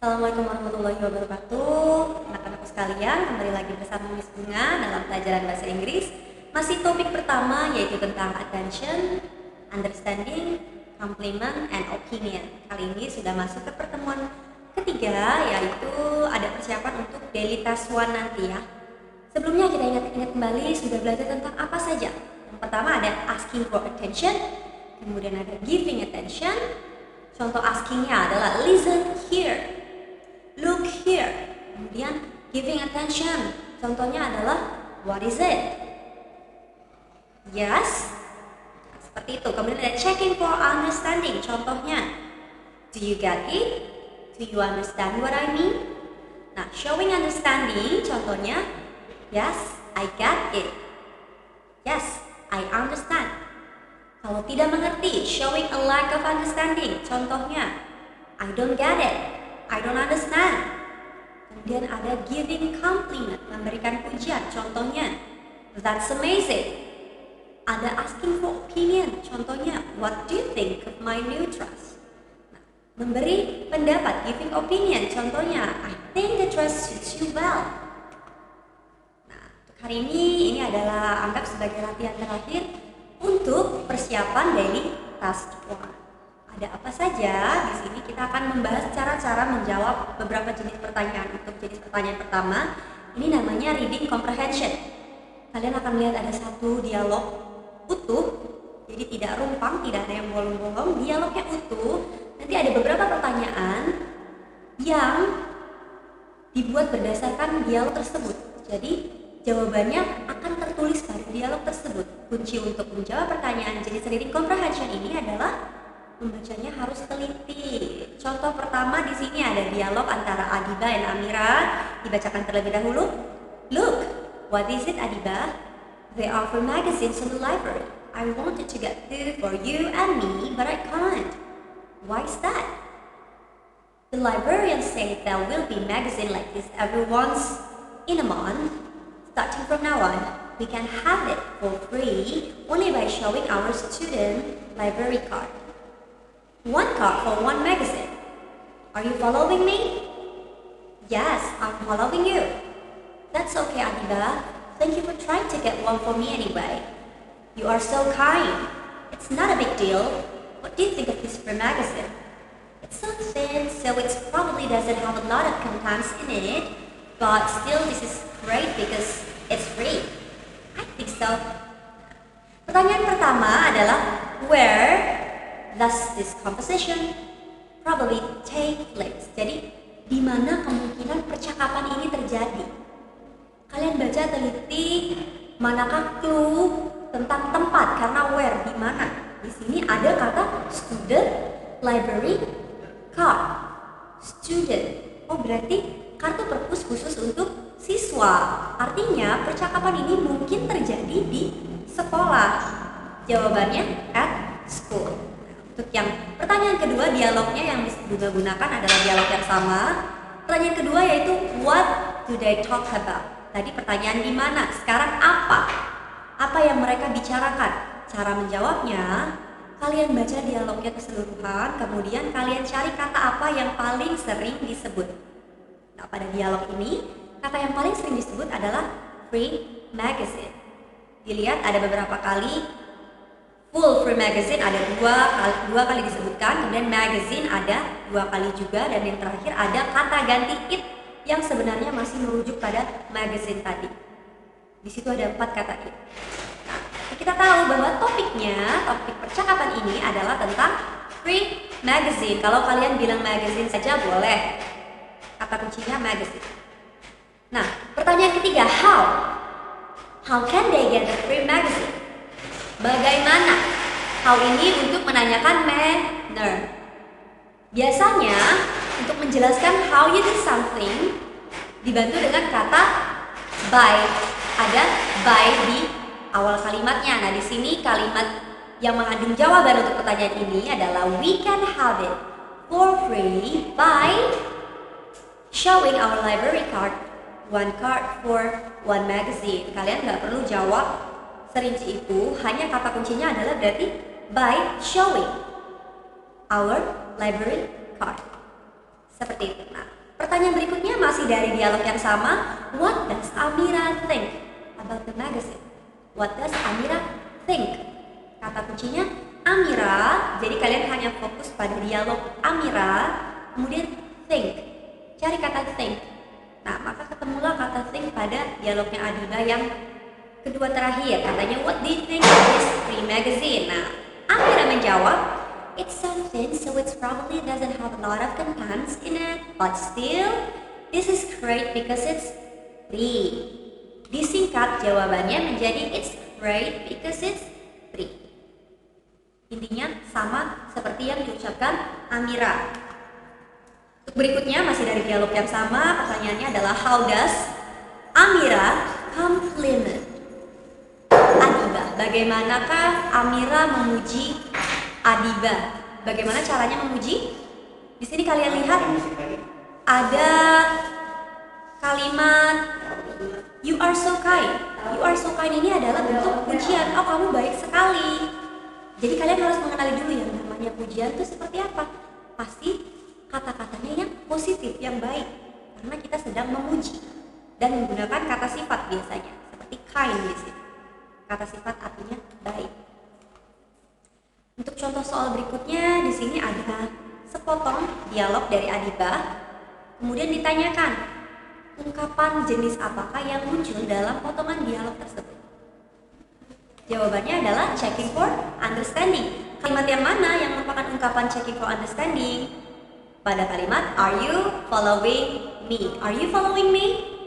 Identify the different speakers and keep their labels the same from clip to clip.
Speaker 1: Assalamualaikum warahmatullahi wabarakatuh. Anak-anakku sekalian, kembali lagi bersama Miss Bunga dalam pelajaran bahasa Inggris. Masih topik pertama yaitu tentang attention, understanding, complement, and opinion. Kali ini sudah masuk ke pertemuan ketiga, yaitu ada persiapan untuk daily task 1 nanti ya. Sebelumnya kita ingat-ingat kembali sudah belajar tentang apa saja. Yang pertama ada asking for attention, kemudian ada giving attention. Contoh askingnya adalah listen here, look here. Kemudian giving attention, contohnya adalah what is it? Yes, seperti itu. Kemudian ada checking for understanding, contohnya do you get it? Do you understand what I mean? Nah, showing understanding, contohnya yes, I get it. Yes, I understand. Kalau tidak mengerti, showing a lack of understanding, contohnya I don't get it, I don't understand. Kemudian ada giving compliment, memberikan pujian, contohnya that's amazing. Ada asking for opinion, contohnya what do you think of my new dress? Nah, memberi pendapat, giving opinion, contohnya I think the dress suits you well. Nah, untuk hari ini adalah anggap sebagai latihan terakhir untuk persiapan daily task 1. Ada apa saja? Di sini kita akan membahas cara-cara menjawab beberapa jenis pertanyaan. Untuk jenis pertanyaan pertama, ini namanya reading comprehension. Kalian akan melihat ada satu dialog utuh, jadi tidak rumpang, tidak ada yang bolong-bolong, dialognya utuh. Nanti ada beberapa pertanyaan yang dibuat berdasarkan dialog tersebut. Jadi jawabannya akan tertulis pada dialog tersebut. Kunci untuk menjawab pertanyaan jenis reading comprehension ini adalah membacanya harus teliti. Contoh pertama di sini ada dialog antara Adiba dan Amira. Dibacakan terlebih dahulu. Look, what is it, Adiba? They offer magazines in the library. I wanted to get two for you and me, but I can't. Why is that? The librarian said there will be magazine like this every once in a month. Starting from now on, we can have it for free only by showing our student library card. One card for one magazine. Are you following me? Yes, I'm following you. That's okay, Adiba. Thank you for trying to get one for me anyway. You are so kind. It's not a big deal. What do you think of this free magazine? It's so thin, so it probably doesn't have a lot of contents in it, but still this is great because it's free. I think so. Pertanyaan pertama adalah where does this conversation probably take place? Jadi di mana kemungkinan percakapan ini terjadi? Kalian baca teliti manakah clue tentang tempat, karena where di mana. Di sini ada kata student library card. Student. Oh, berarti kartu perpus khusus untuk siswa. Artinya percakapan ini mungkin terjadi di sekolah. Jawabannya at school. Untuk yang pertanyaan kedua, dialognya yang juga gunakan adalah dialog yang sama. Pertanyaan kedua yaitu what do they talk about? Tadi pertanyaan di mana, sekarang apa? Apa yang mereka bicarakan? Cara menjawabnya, kalian baca dialognya keseluruhan, kemudian kalian cari kata apa yang paling sering disebut. Nah, pada dialog ini, kata yang paling sering disebut adalah free magazine. Dilihat ada beberapa kali full free magazine, ada dua kali disebutkan, kemudian magazine ada 2 kali juga, dan yang terakhir ada kata ganti it yang sebenarnya masih merujuk pada magazine tadi. Di situ ada 4 kata it. Nah, kita tahu bahwa topik percakapan ini adalah tentang free magazine. Kalau kalian bilang magazine saja boleh. Kata kuncinya magazine. Nah, pertanyaan ketiga, how? How can they get a free magazine? Bagaimana? How ini untuk menanyakan manner. Biasanya untuk menjelaskan how you do something dibantu dengan kata by. Ada by di awal kalimatnya. Nah, di sini kalimat yang mengandung jawaban untuk pertanyaan ini adalah we can have it for free by showing our library card, 1 card for 1 magazine. Kalian nggak perlu jawab serinci itu, hanya kata kuncinya adalah berarti by showing our library card. Seperti itu. Nah, pertanyaan berikutnya masih dari dialog yang sama. What does Amira think about the magazine? What does Amira think? Kata kuncinya Amira. Jadi kalian hanya fokus pada dialog Amira, kemudian think. Cari kata think. Nah, maka ketemulah kata think pada dialognya Adiba yang kedua terakhir. Katanya, what do you think of this free magazine? Nah, Amira menjawab, it's something, so it probably doesn't have a lot of contents in it, but still, this is great because it's free. Disingkat jawabannya menjadi it's great because it's free. Intinya sama seperti yang diucapkan Amira. Untuk berikutnya masih dari dialog yang sama, pertanyaannya adalah how does Amira compliment Adiba? Bagaimanakah Amira memuji Adiba? Bagaimana caranya memuji? Di sini kalian lihat ada kalimat you are so kind. You are so kind ini adalah bentuk pujian. Oh, kamu baik sekali. Jadi kalian harus mengenali dulu yang namanya pujian itu seperti apa. Pasti kata-katanya yang positif, yang baik. Karena kita sedang memuji dan menggunakan kata sifat biasanya, seperti kind di sini. Kata sifat artinya baik. Untuk contoh soal berikutnya, di sini ada sepotong dialog dari Adiba. Kemudian ditanyakan, ungkapan jenis apakah yang muncul dalam potongan dialog tersebut? Jawabannya adalah checking for understanding. Kalimat yang mana yang merupakan ungkapan checking for understanding? Pada kalimat, are you following me? Are you following me?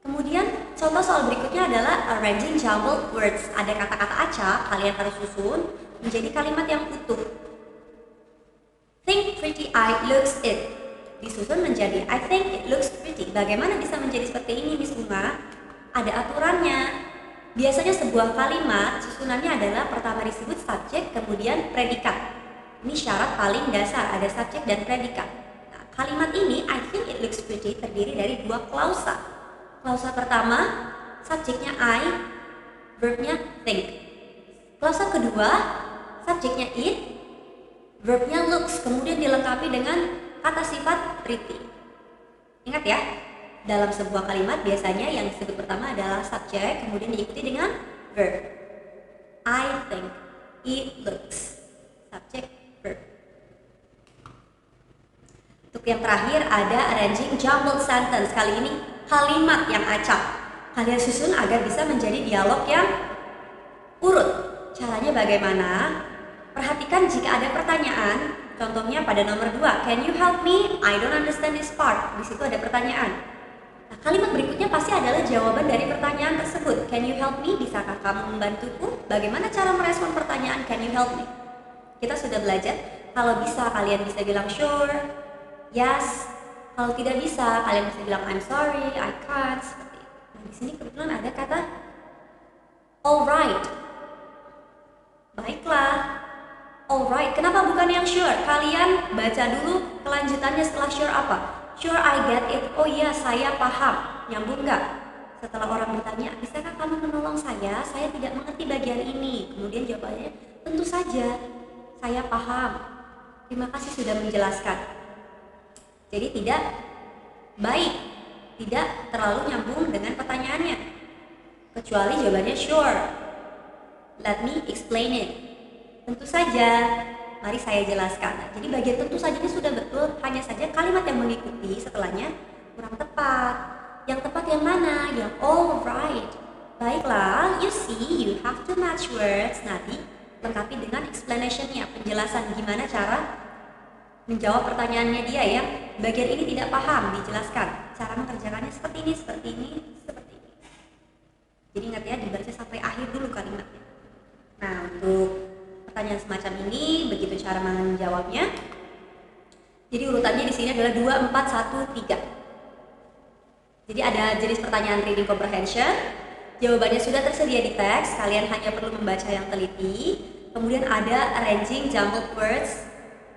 Speaker 1: Kemudian contoh soal berikutnya adalah arranging jumbled words. Ada kata-kata acak, kalian harus susun menjadi kalimat yang utuh. Think pretty, I looks it. Disusun menjadi I think it looks pretty. Bagaimana bisa menjadi seperti ini, Miss Bunga? Ada aturannya. Biasanya sebuah kalimat susunannya adalah pertama disebut subjek, kemudian predikat. Ini syarat paling dasar, ada subjek dan predikat. Nah, kalimat ini I think it looks pretty terdiri dari dua klausa. Klausa pertama, subjeknya I, verbnya think. Klausa kedua, subjeknya it, verbnya looks, kemudian dilengkapi dengan kata sifat pretty. Ingat ya, dalam sebuah kalimat biasanya yang disebut pertama adalah subjek, kemudian diikuti dengan verb. I think, it looks, subjek, verb. Untuk yang terakhir ada arranging jumbled sentence. Kali ini kalimat yang acak. Kalian susun agar bisa menjadi dialog yang urut. Caranya bagaimana? Perhatikan jika ada pertanyaan. Contohnya pada nomor 2, can you help me? I don't understand this part. Di situ ada pertanyaan. Nah, kalimat berikutnya pasti adalah jawaban dari pertanyaan tersebut. Can you help me? Bisakah kamu membantuku? Bagaimana cara merespon pertanyaan can you help me? Kita sudah belajar. Kalau bisa, kalian bisa bilang sure, yes. Kalau tidak bisa, kalian bisa bilang I'm sorry, I can't. Seperti itu. Nah, di sini kebetulan ada kata alright. Baiklah. Alright, kenapa bukan yang sure? Kalian baca dulu kelanjutannya setelah sure apa? Sure, I get it. Oh iya, saya paham. Nyambung nggak? Setelah orang bertanya, bisakah kamu menolong saya? Saya tidak mengerti bagian ini. Kemudian jawabannya, tentu saja. Saya paham. Terima kasih sudah menjelaskan. Jadi tidak baik, tidak terlalu nyambung dengan pertanyaannya. Kecuali jawabannya sure. Let me explain it. Tentu saja, mari saya jelaskan. Nah, jadi bagian tentu saja ini sudah betul, hanya saja kalimat yang mengikuti setelahnya kurang tepat. Yang tepat yang mana? Yang alright. Baiklah, you see, you have to match words. Nanti lengkapi dengan explanation-nya, penjelasan gimana cara menjawab pertanyaannya dia yang bagian ini tidak paham, dijelaskan. Cara mengerjakannya seperti ini, seperti ini, seperti ini. Jadi ingat ya, dibaca sampai akhir dulu kalimatnya. Nah, untuk pertanyaan semacam ini, begitu cara menjawabnya. Jadi urutannya di sini adalah 2, 4, 1, 3. Jadi ada jenis pertanyaan reading comprehension. Jawabannya sudah tersedia di teks, kalian hanya perlu membaca yang teliti. Kemudian ada arranging jumbled words,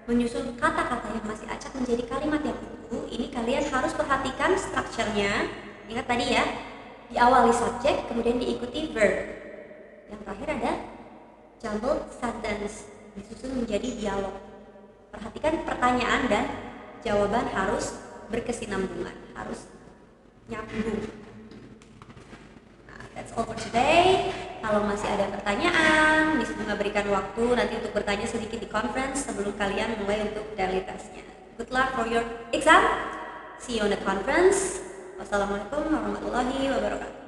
Speaker 1: menyusun kata-kata yang masih acak menjadi kalimat yang utuh. Ini kalian harus perhatikan strukturnya. Ingat tadi ya, diawali subjek, kemudian diikuti verb. Yang terakhir ada jumbled sentence, disusun menjadi dialog. Perhatikan pertanyaan dan jawaban harus berkesinambungan, harus nyambung. Nah, that's all for today. Kalau masih ada pertanyaan, Miss Bunga berikan waktu nanti untuk bertanya sedikit di conference sebelum kalian mulai untuk daily testnya. Good luck for your exam. See you on the conference. Wassalamualaikum warahmatullahi wabarakatuh.